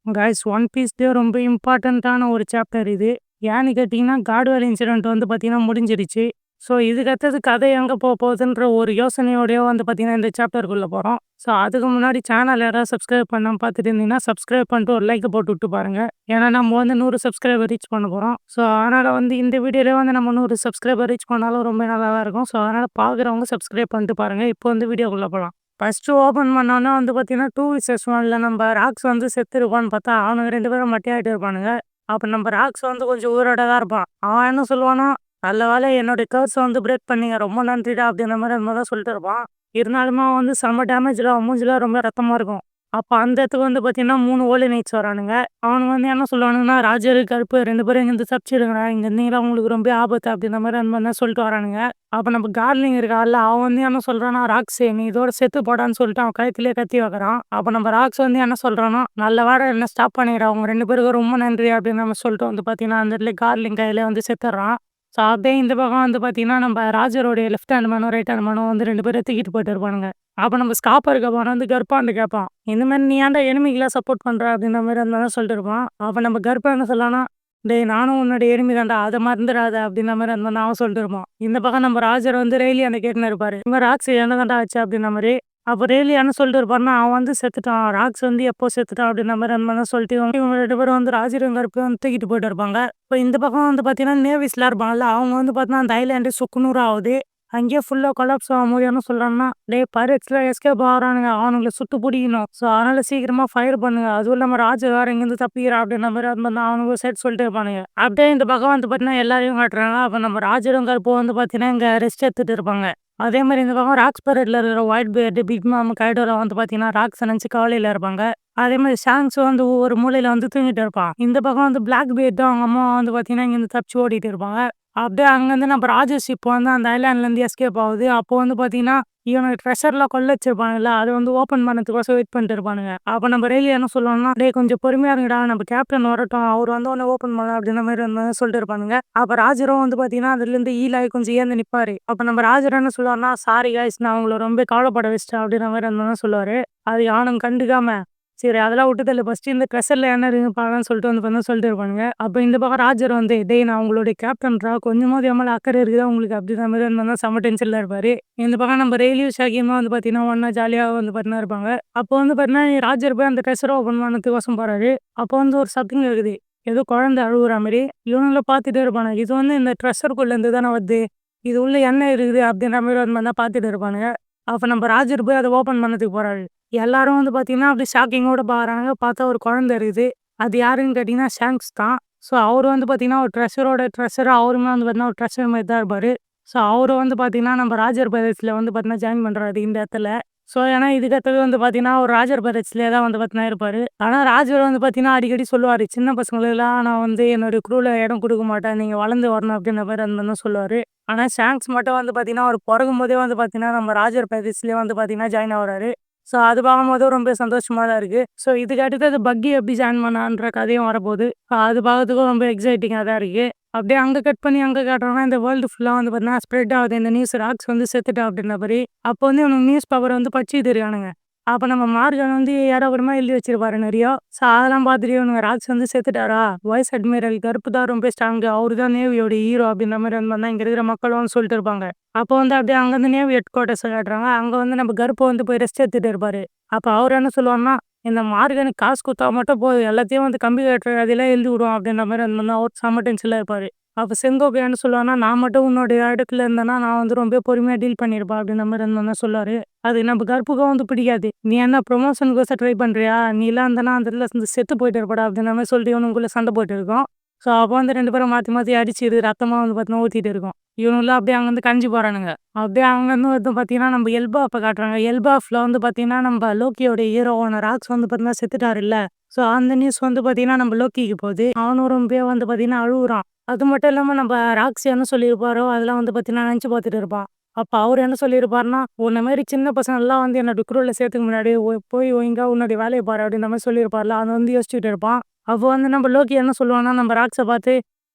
Guys one பீஸ்லேயே ரொம்ப இம்பார்ட்டண்ட்டான ஒரு சாப்டர் இது. ஏன்னு கேட்டிங்கன்னா, காட்வேல் இன்சிடென்ட் வந்து பார்த்தீங்கன்னா முடிஞ்சிடுச்சு. ஸோ இதுக்கு அடுத்தது கதை எங்கே போகுதுன்ற ஒரு யோசனையோடயே வந்து பார்த்தீங்கன்னா, இந்த சாப்டருக்குள்ளே போகிறோம். ஸோ அதுக்கு முன்னாடி சேனல் யாராவது சப்ஸ்கிரைப் பண்ணாமல் பார்த்துட்டு இருந்தீங்கன்னா, சப்ஸ்கிரைப் பண்ணிட்டு ஒரு லைக் போட்டு விட்டு பாருங்க. ஏன்னா நம்ம வந்து 100 சப்ஸ்கிரைபர் ரீச் பண்ண போகிறோம். ஸோ அதனால் வந்து இந்த வீடியோலேயே வந்து நம்ம 100 சப்ஸ்கிரைபர் ரீச் பண்ணாலும் ரொம்ப நல்லா தான் இருக்கும். ஸோ அதனால் பார்க்குறவங்க சப்ஸ்கிரைப் பண்ணிட்டு பாருங்கள். இப்போ வந்து வீடியோக்குள்ளே போகலாம். ஃபர்ஸ்ட்டு ஓப்பன் பண்ணோன்னே வந்து பார்த்தீங்கன்னா, 2 vs 1ல நம்ம ராக்ஸ் வந்து செத்துருப்பான்னு பார்த்தா, அவனுங்க 2 பேரும் மட்டையாயிட்டு இருப்பானுங்க. அப்போ நம்ம ராக்ஸ் வந்து கொஞ்சம் உயிரோட தான் இருப்பான். அவன் என்ன சொல்லுவான்னா, "நல்ல வேளை என்னுடைய கர்ஸை வந்து பிரேக் பண்ணீங்க. ரொம்ப நன்றிடா" அப்படின்ற மாரி அந்த மாரி தான் சொல்லிட்டு இருப்பான். இருந்தாலுமே அவன் வந்து செம்ம டேமேஜில அவன் மூஞ்சில ரொம்ப ரத்தமா இருக்கும். அப்போ அந்த இடத்துக்கு வந்து பார்த்தீங்கன்னா, 3 ஹோலி நைட்ஸ் வரானுங்க. அவனுங்க வந்து என்ன சொல்லுவானுங்கன்னா, "ராஜரு, கருப்பு 2 பேரும் இங்கேருந்து தப்பிச்சிடுங்கடா. இங்க இருந்தீங்கன்னா உங்களுக்கு ரொம்ப ஆபத்து" அப்படின்ற மாரி அந்த மாரி தான் சொல்லிட்டு வரானுங்க. அப்போ நம்ம கார்லிங் இருக்கான்ல, அவன் வந்து என்ன சொல்றான்னா, "ராக்ஸு நீ இதோட செத்து போடான்னு" சொல்லிட்டு அவன் கழுத்திலேயே கத்தி வைக்கிறான். அப்போ நம்ம ராக்ஸ் வந்து என்ன சொல்றான்னா, "நல்ல வேளை என்ன ஸ்டாப் பண்ணிடுடா. உங்க 2 பேருக்கும் ரொம்ப நன்றி" அப்படின்னு நம்ம சொல்லிட்டு வந்து பார்த்தீங்கன்னா, அந்த இடத்துல கார்லிங் கையிலே வந்து செத்துடுறான். ஸோ அப்படியே இந்த பக்கம் வந்து பார்த்தீங்கன்னா, நம்ம ராஜருடைய லெஃப்ட் ஹேண்ட் மேனும், ரைட் ஹேண்ட் மேனும் வந்து 2 பேரும் தூக்கிட்டு போயிட்டு இருப்பானுங்க. அப்போ நம்ம ஸ்காப்பருக்கு போன வந்து கர்ப்பான்ட்டு கேட்பான். "இந்த மாரி நீ ஏன்டா எனிமிக்கெல்லாம் சப்போர்ட் பண்ற?" அப்படின்ற மாரி அந்த மாரி சொல்லிட்டு இருப்பான். அப்போ நம்ம கர்ப்பா என்ன சொல்லலாம்னா, "டேய் நானும் உன்னோட எனிமி தான்டா. அத மறந்துடாத" அப்படின்ற மாரி அந்த மாரி அவன் சொல்லிட்டு இருப்பான். இந்த பக்கம் நம்ம ராஜர் வந்து ரெய்லியாண்ட கேட்டுன்னு இருப்பாரு. "இந்த மாரி ராக்ஸ் என்ன தான்டா ஆச்சு?" அப்படின்ற மாரி. அப்போ ரெய்லியா என்ன சொல்லிட்டு இருப்பாருன்னா, "அவன் வந்து செத்துட்டான். ராக்ஸ் வந்து எப்போ செத்துட்டான்" அப்படின்ற மாரி அந்த மாரி தான் சொல்லிட்டு இவங்க 2 பேரும் வந்து ராஜரும் கருப்பையும் வந்து தூக்கிட்டு போயிட்டு இருப்பாங்க. இப்போ இந்த பக்கம் வந்து பார்த்தீங்கன்னா, நேவிஸ்லாம் இருப்பாங்கல்ல, அவங்க வந்து பார்த்தீங்கன்னா, அந்த ஐலேண்டே சுக்குநூறு ஆவுது. அங்கேயே ஃபுல்லா கொலாப்ஸ் ஆகும்போது என்ன சொல்றான்னா, "டேய் பைரட்ஸ்லாம் எஸ்கேப் ஆகுறானுங்க. அவனுங்கள சுட்டு புடிக்கணும். ஸோ அதனால சீக்கிரமா ஃபயர் பண்ணுங்க. அதுவும் இல்லாம ராஜா வேற இங்கேருந்து தப்பிக்கிறான்" அப்படின்ற மாரி அந்த மாரி அவனுங்க ஒரு சைடு சொல்லிட்டே இருப்பானுங்க. அப்படியே இந்த பக்கம் வந்து பார்த்தீங்கன்னா, எல்லாரையும் காட்டுறாங்க. அப்போ நம்ம ராஜரும் கருப்பும் வந்து பார்த்தீங்கன்னா, இங்க ரெஸ்ட் எடுத்துட்டு இருப்பாங்க. அதே மாரி இந்த பக்கம் ராக்ஸ் பரேட்ல இருக்கிற ஒயிட் பியர்டு, பிக் மாம், கைடோலாம் வந்து பார்த்தீங்கன்னா, ராக்ஸ நினைச்சு கவலையில இருப்பாங்க. அதே மாரி ஷாங்க்ஸ் வந்து ஒரு மூலையில வந்து தூங்கிட்டு இருப்பான். இந்த பக்கம் வந்து பிளாக் பியர்டும் அவங்க அம்மா வந்து பார்த்தீங்கன்னா, இங்கேருந்து தப்பிச்சு ஓடிட்டு இருப்பாங்க. அப்படியே அங்கேருந்து நம்ம ராஜர் ஷிப் வந்து அந்த ஐலேண்ட்லேருந்து எஸ்கேப் ஆகுது. அப்போ வந்து பார்த்தீங்கன்னா, இவனுங்க ட்ரெஷர்லாம் கொள்ள வச்சிருப்பானுங்கல்ல, அத வந்து ஓப்பன் பண்ணதுக்கோசரம் வெயிட் பண்ணிட்டு இருப்பானுங்க. அப்போ நம்ம ரெய்லி என்ன சொல்லுவான்னா, "டேய் கொஞ்சம் பொறுமையா இருங்கடா. நம்ம கேப்டன் வரட்டும். அவரு வந்தோனே ஓப்பன் பண்ணலாம்" அப்படின்ற மாரி வந்து சொல்லிட்டு இருப்பானுங்க. அப்போ ராஜரும் வந்து பார்த்தீங்கன்னா, அதுலேருந்து ஹீல் கொஞ்சம் ஏந்து நிப்பாரு. அப்போ நம்ம ராஜர் என்ன சொல்லுவாருன்னா, "சாரி காய்ஸ் நான் உங்கள ரொம்ப கவலைப்பட வச்சுட்டேன்" அப்படின்ற மாரி அந்த மாரி சொல்லுவாரு. அது அவனுங்க கண்டுக்காம, சரி அதெல்லாம் விட்டு தள்ளு. ஃபர்ஸ்ட்டு இந்த ட்ரெஷர்ல என்ன இருக்குன்னு பாக்கலாம்னு சொல்லிட்டு வந்து பார்த்தீங்கன்னா சொல்லிட்டு இருப்பானுங்க. அப்போ இந்த பக்கம் ராஜர் வந்து, "டேய் நான் உங்களுடைய கேப்டன்ரா. கொஞ்சமாவது என் மேல அக்கறை இருக்குதா உங்களுக்கு?" அப்படின்ற மாரி அந்த மாரி செம்ம டென்ஷன்ல இருப்பாரு. இந்த பக்கம் நம்ம ரெய்லியும், ஷகீமும் வந்து பார்த்தீங்கன்னா, ஒண்ணா ஜாலியா வந்து பார்த்தீங்கன்னா இருப்பாங்க. அப்போ வந்து பார்த்தீங்கன்னா, ராஜர் போய் அந்த ட்ரெஷர ஓப்பன் பண்ணதுக்கோசரம் போறாரு. அப்போ வந்து ஒரு சத்தம் கேக்குது. ஏதோ குழந்தை அழுவுற மாரி. இவனுங்களும் பார்த்துட்டே இருப்பானுங்க. இது வந்து இந்த ட்ரெஷருக்குள்ள இருந்து தானே வருது. இது உள்ள என்ன இருக்குது அப்படின்ற மாரி அந்த மாரி தான் பார்த்துட்டு இருப்பானுங்க. அப்போ நம்ம ராஜர் போய் அத ஓப்பன் பண்ணதுக்கு போறாரு. எல்லாரும் வந்து பார்த்தீங்கன்னா, அப்படியே ஷாக்கிங்கோட பார்க்குறாங்க. பார்த்தா ஒரு குழந்தை இருக்குது. அது யாருன்னு கேட்டீங்கன்னா, ஷாங்க்ஸ் தான். ஸோ அவரு வந்து பார்த்தீங்கன்னா, ஒரு ட்ரெஷரா அவருமே வந்து பார்த்தீங்கன்னா, ஒரு ட்ரெஷர் மாரி தான் இருப்பாரு. ஸோ அவரு வந்து பார்த்தீங்கன்னா, நம்ம ராஜர் பைரட்ஸ்ல வந்து பார்த்தீங்கன்னா, ஜாயின் பண்றாரு இந்த இடத்துல. ஸோ ஏன்னா இதுக்கு அடுத்தது வந்து பார்த்தீங்கன்னா, அவர் ராஜர் பைரட்ஸ்லயே தான் வந்து பார்த்தீங்கன்னா இருப்பாரு. ஆனா ராஜர் வந்து பார்த்தீங்கன்னா, அடிக்கடி சொல்லுவாரு, "சின்ன பசங்களுக்கெல்லாம் நான் வந்து என்னுடைய குரூல இடம் குடுக்க மாட்டேன். நீங்க வளர்ந்து வரணும்" அப்படின்ற மாரி அந்த மாரி தான் சொல்லுவாரு. ஆனா ஷாங்க்ஸ் மட்டும் வந்து பார்த்தீங்கன்னா, அவரு பொறக்கும்போதே வந்து பார்த்தீங்கன்னா, நம்ம ராஜர் பைரட்ஸ்லயே வந்து பார்த்தீங்கன்னா ஜாயின் ஆவுறாரு. ஸோ அது பார்க்கும்போது ரொம்ப சந்தோஷமா தான் இருக்கு. ஸோ இதுக்கு அடுத்தது பக்கி எப்படி ஜாயின் பண்ணான்ற கதையும் வரப்போது. அது பார்க்கறதுக்கும் ரொம்ப எக்ஸைட்டிங்கா தான் இருக்கு. அப்படியே அங்க கட் பண்ணி அங்க காட்டுறோம்னா, இந்த வேர்ல்டு ஃபுல்லா வந்து பார்த்தீங்கன்னா ஸ்ப்ரெட் ஆகுது. இந்த நியூஸ் ராக்ஸ் வந்து செத்துட்டா அப்படின்ற மாரி. அப்போ வந்து இவனுங்க நியூஸ் பேப்பர வந்து படிச்சுட்டு இருக்கானுங்க. அப்ப நம்ம மார்கன் வந்து ஏடாகூடமா எழுதி வச்சிருப்பாரு நெறையா. ஸோ அதெல்லாம் பார்த்துட்டு இவனுங்க ராக்ஸ் வந்து செத்துட்டாரா? வைஸ் அட்மிரல் கருப்பு தான் ரொம்ப ஸ்ட்ராங்கு. அவரு தான் நேவியோட ஹீரோ அப்படின்ற மாரி அந்த மாரி தான் இங்க இருக்கிற மக்களும் வந்து சொல்லிட்டு இருப்பாங்க. அப்போ வந்து அப்படியே அங்கருந்து நேவி ஹெட் குவார்ட்டர்ஸ காட்டுறாங்க. அங்க வந்து நம்ம கருப்பு வந்து போய் ரெஸ்ட் எடுத்துட்டு இருப்பாரு. அப்ப அவரு என்ன சொல்லுவாருன்னா, "இந்த மார்கனுக்கு காசு குடுத்தா மட்டும் போதும். எல்லாத்தையும் வந்து கம்ப்யூட்டர் அதெல்லாம் எழுதி விடுவான்" அப்படின்ற மாரி அந்த மாரி அவரு செம்ம டென்ஷன்ல இருப்பாரு. அப்ப செங்கோபை என்ன சொல்லுவாருன்னா, "நான் மட்டும் உன்னுடைய இடத்துல இருந்தேன்னா, நான் வந்து ரொம்ப பொறுமையா டீல் பண்ணியிருப்பேன்" அப்படின்ற மாரி அந்த மாரி சொல்லுவாரு. அது நம்ம கருப்புக்கும் வந்து பிடிக்காது. "நீ என்ன ப்ரமோஷனுக்கோசரம் ட்ரை பண்றியா? நீலாம் இருந்தனா அந்த இடத்துல செத்து போயிட்டு இருப்படா" அப்படின்ற மாரி சொல்லிட்டு இவனுங்களுக்குள்ள சண்டை போயிட்டு இருக்கும். ஸோ அப்போ வந்து 2 பேரும் மாத்தி மாத்தி அடிச்சுது ரத்தமா வந்து பார்த்தீங்கன்னா ஊத்திட்டு இருக்கும். இவனுங்களும் அப்படியே அங்கருந்து கஞ்சி போறானுங்க. அப்படியே அங்கருந்து வந்து பார்த்தீங்கன்னா, நம்ம எல்பாஃப்ப காட்டுறாங்க. எல்பாஃப்ல வந்து பார்த்தீங்கன்னா, நம்ம லோக்கியோட ஹீரோவான ராக்ஸ் வந்து பார்த்தீங்கன்னா செத்துட்டாருல்ல. ஸோ அந்த நியூஸ் வந்து பார்த்தீங்கன்னா, நம்ம லோக்கிக்கு போகுது. அவனும் ரொம்பவே வந்து பார்த்தீங்கன்னா அழுவுறான். அது மட்டும் இல்லாம நம்ம ராக்ஸ் என்ன சொல்லியிருப்பாரோ, அதெல்லாம் வந்து பார்த்தீங்கன்னா நெனச்சு பார்த்துட்டு இருப்பான். அப்ப அவரு என்ன சொல்லியிருப்பாருன்னா, "உன்ன மாரி சின்ன பசங்கள்லாம் வந்து என்னோட குரூல சேர்த்துக்க முன்னாடி போய் ஒழுங்கா உன்னுடைய வேலைய பாரு" அப்படின்ற மாரி சொல்லியிருப்பார்ல. அத வந்து யோசிச்சுட்டு இருப்பான். அப்போ வந்து நம்ம லோக்கி என்ன சொல்லுவான்னா, நம்ம ராக்ஸ பார்த்து,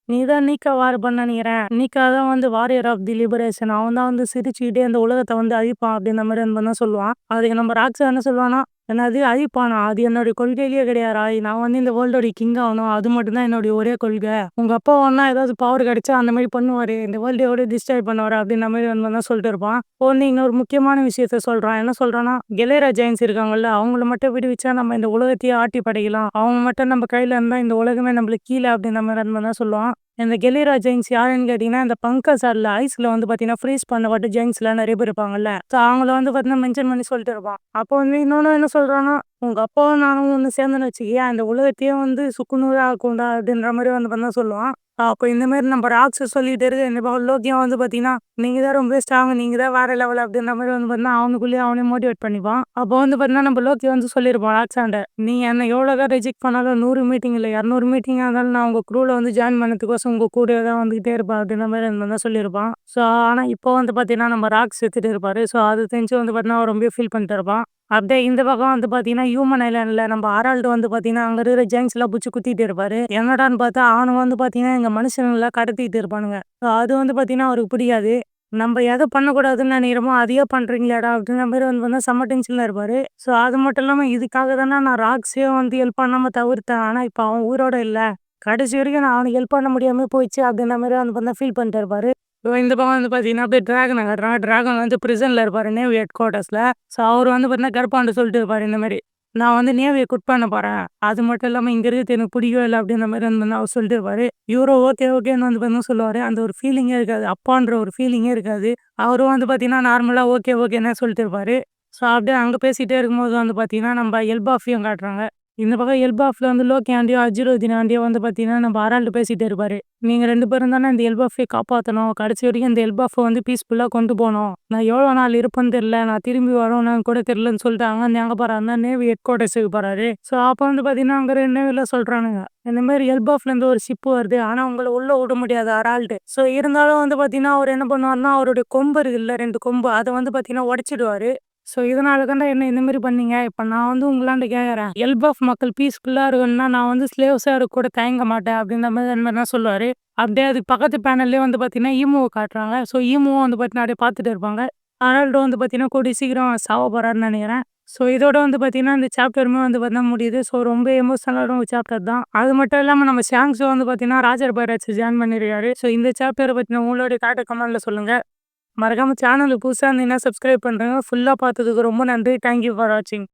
"நீ தான் நீக்கா வார் பண்ண நெனைக்கிறேன். நீக்கா தான் வந்து வாரியர் ஆஃப் தி லிபரேஷன். அவன் தான் வந்து சிரிச்சுக்கிட்டே இந்த உலகத்த வந்து அழிப்பான்" அப்படின்ற மாரி அந்த மாரி தான் சொல்லுவான். அதுக்கு நம்ம ராக்ஸ என்ன சொல்லுவான்னா, என்னது அழிப்பானா? அது என்னுடைய கொள்கையிலேயே கிடையாதுடா. நான் வந்து இந்த வேர்ல்டோடைய கிங் ஆகணும். அது மட்டும் தான் என்னுடைய ஒரே கொள்கை. உங்க அப்பா வேணா ஏதாவது பவர் கிடைச்சா அந்த மாரி பண்ணுவாரு. இந்த வேர்ல்டையோட டிஸ்ட்ராய் பண்ணுவாரு அப்படின்ற மாரி வந்து தான் சொல்லிட்டு இருப்பான். உடனே இன்னொரு முக்கியமான விஷயத்த சொல்றான். என்ன சொல்றான்னா, கெலேரா ஜெயண்ட்ஸ் இருக்காங்கல்ல, அவங்கள மட்டும் விடுவிச்சா நம்ம இந்த உலகத்தையே ஆட்டி படைக்கலாம். அவங்க மட்டும் நம்ம கையில இருந்தா இந்த உலகமே நம்மளுக்கு கீழ அப்படின்ற மாரி வந்து தான் சொல்லுவான். இந்த கெலிரா ஜெயின்ஸ் யாருன்னு கேட்டீங்கன்னா, இந்த பங்கஸ் அல்ல ஐஸ்ல வந்து பார்த்தீங்கன்னா, ஃப்ரீஸ் பண்ணப்பட்ட ஜெயின்ஸ்லாம் நெறைய பேர் இருப்பாங்கல்ல. ஸோ அவங்கள வந்து பார்த்தீங்கன்னா, மென்ஷன் பண்ணி சொல்லிட்டு இருப்பான். அப்போ வந்து இன்னொன்னு என்ன சொல்றான்னா, "உங்க அப்பாவும் நானும் ஒண்ணு சேர்ந்தோன்னு வச்சுக்கயேன், இந்த உலகத்தையே வந்து சுக்குநூறா ஆக்கும்டா" அப்படின்ற மாரி வந்து பார்த்தீங்கன்னா சொல்லுவான். அப்போ இந்த மாரி நம்ம ராக்ஸஸ் சொல்லிட்டு இருக்க இந்த பக்கம் லோக்கியும் வந்து பார்த்தீங்கன்னா, "நீங்க தான் ரொம்ப ஸ்ட்ராங். நீங்க தான் வேற லெவல்" அப்படின்ற மாரி வந்து பார்த்தீங்கன்னா, அவனுக்குள்ளேயே அவனே மோட்டிவேட் பண்ணிப்பான். அப்போ வந்து பார்த்தீங்கன்னா, நம்ம லோக்கி வந்து சொல்லியிருப்பான் ராக்ஸாண்ட, "நீ என்ன எவ்வளோ தான் ரிஜெக்ட் பண்ணாலும் 100 மீட்டிங் இல்ல 200 மீட்டிங்கா இருந்தாலும் நான் உங்க க்ரூல வந்து ஜாயின் பண்ணதுக்கோசம் உங்க கூடவே தான் வந்துகிட்டே இருப்பேன்" அப்படின்ற மாரி வந்து தான் சொல்லியிருப்பான். ஸோ ஆனா இப்போ வந்து பார்த்தீங்கன்னா, நம்ம ராக்ஸ் செத்துட்டு இருப்பாரு. ஸோ அது தெரிஞ்சு வந்து பார்த்தீங்கன்னா, அவன் ரொம்பவே ஃபீல் பண்ணிட்டு இருப்பான். அப்படியே இந்த பக்கம் வந்து பார்த்தீங்கன்னா, ஹியூமன் ஐலேண்ட்ல நம்ம ஹாரால்டு வந்து பார்த்தீங்கன்னா, அங்க இருக்கிற ஜெயிண்ட்ஸ்லாம் புடிச்சு குத்திட்டு இருப்பாரு. என்னடான்னு பார்த்தா, அவனுங்க வந்து பார்த்தீங்கன்னா, எங்க மனுஷங்கள கடத்திட்டு இருப்பானுங்க. ஸோ அது வந்து பார்த்தீங்கன்னா, அவருக்கு பிடிக்காது. "நம்ப எத பண்ணக்கூடாதுன்னு நெனைக்கிறோமோ, அதையே பண்றீங்களேடா!" அப்படின்ற மாரி வந்து பார்த்தீங்கன்னா, செம்ம டென்ஷன்ல இருப்பாரு. ஸோ அது மட்டும் இல்லாம, இதுக்காக தானே நான் ராக்ஸயே வந்து ஹெல்ப் பண்ணாம தவிர்த்தேன். ஆனா இப்ப அவன் உயிரோட இல்ல. கடைசி வரைக்கும் நான் அவனுக்கு ஹெல்ப் பண்ண முடியாம போயிடுச்சு அப்படின்ற மாரி வந்து பார்த்தீங்கன்னா, ஃபீல் பண்ணிட்டு இருப்பாரு. இந்த பக்கம் வந்து பார்த்தீங்கன்னா, அப்படியே டிராகன காட்டுறாங்க. டிராகன் வந்து பிரிசன்ல இருப்பாரு நேவி ஹெட் குவார்ட்டர்ஸ்ல. ஸோ அவரு வந்து பார்த்தீங்கன்னா, கருப்பான்ட்ட சொல்லிட்டு இருப்பாரு இந்த மாரி, "நான் வந்து நேவிய குவிட் பண்ண போறேன். அது மட்டும் இல்லாம இங்க இருக்கிறது எனக்கு பிடிக்கவே இல்ல." அப்படின்ற மாரி வந்து பார்த்தீங்கன்னா, அவரு சொல்லிட்டு இருப்பாரு. இவரும் ஓகே, ஓகேன்னு வந்து பார்த்தீங்கன்னா சொல்லுவாரு. அந்த ஒரு ஃபீலிங்கே இருக்காது. அப்பான்ற ஒரு ஃபீலிங்கே இருக்காது. அவரும் வந்து பார்த்தீங்கன்னா, நார்மலா ஓகே, ஓகேன்னே சொல்லிட்டு இருப்பாரு. ஸோ அப்படியே அங்க பேசிட்டே இருக்கும்போது வந்து பார்த்தீங்கன்னா, நம்ம எல்பாஃபையும் காட்டுறாங்க. இந்த பக்கம் எல்பாஃப்ல வந்து லோக்கியாண்டயும், அஜிரோதினாண்டயும் வந்து பார்த்தீங்கன்னா, நம்ம ஹரால்டு பேசிட்டே இருப்பாரு. "நீங்க 2 பேரும் தானே இந்த எல்பாஃபை காப்பாத்தணும். கடைசி வரைக்கும் இந்த எல்பாஃப வந்து பீஸ்ஃபுல்லா கொண்டு போணும். நான் எவ்வளோ நாள் இருப்பேன்னு தெரியல. நான் திரும்பி வருவேனான்னு கூட தெரியலன்னு" சொல்லிட்டு அங்கருந்து எங்க போறாருன்னா, நேவி ஹெட் குவார்ட்டர்ஸுக்கு போறாரு. ஸோ அப்போ வந்து பார்த்தீங்கன்னா, அங்க 2 நேவில சொல்றானுங்க, இந்த மாரி எல்பாஃப்லேருந்து ஒரு ஷிப் வருது. ஆனா உங்கள உள்ள விட முடியாது ஹரால்டு. ஸோ இருந்தாலும் வந்து பார்த்தீங்கன்னா, அவரு என்ன பண்ணுவாருன்னா, அவருடைய கொம்பு இருக்குல்ல 2 கொம்பு, அத வந்து பார்த்தீங்கன்னா உடைச்சிடுவாரு. ஸோ இதனால தான்டா என்ன இந்த மாரி பண்ணீங்க. இப்ப நான் வந்து உங்களாண்ட கேட்கறேன். எல்பாஃப் மக்கள் பீஸ்ஃபுல்லா இருக்கணும்னா, நான் வந்து ஸ்லேவ்ஸா இருக்க கூட தயங்க மாட்டேன் அப்படின்ற மாரி அந்த மாரிலாம் சொல்லுவாரு. அப்படியே அதுக்கு பக்கத்து பேனல்லயே வந்து பார்த்தீங்கன்னா, ஈமுவ காட்டுறாங்க. ஸோ ஈமுவும் வந்து பார்த்தீங்கன்னா, அப்படியே பார்த்துட்டு இருப்பாங்க. ஹரால்டு வந்து பார்த்தீங்கன்னா, கூடிய சீக்கிரம் சாவ போறாருன்னு நெனைக்கிறேன். ஸோ இதோட வந்து பார்த்தீங்கன்னா, இந்த சாப்டருமே வந்து பார்த்தீங்கன்னா முடியுது. ஸோ ரொம்ப எமோஷனலான ஒரு சாப்டர் தான். அது மட்டும் இல்லாம நம்ம ஷாங்க்ஸும் வந்து பார்த்தீங்கன்னா, ராஜர் பைரட்ஸ் ஜாயின் பண்ணியிருக்காரு. ஸோ இந்த சாப்டர பத்தின உங்களுடைய தாட்ட கமெண்ட்ல சொல்லுங்க. மறக்காம சேனலுக்கு புதுசா இருந்தீங்கன்னா சப்ஸ்கிரைப் பண்றேங்க. ஃபுல்லா பார்த்ததுக்கு ரொம்ப நன்றி. தேங்க் யூ ஃபார் வாட்சிங்.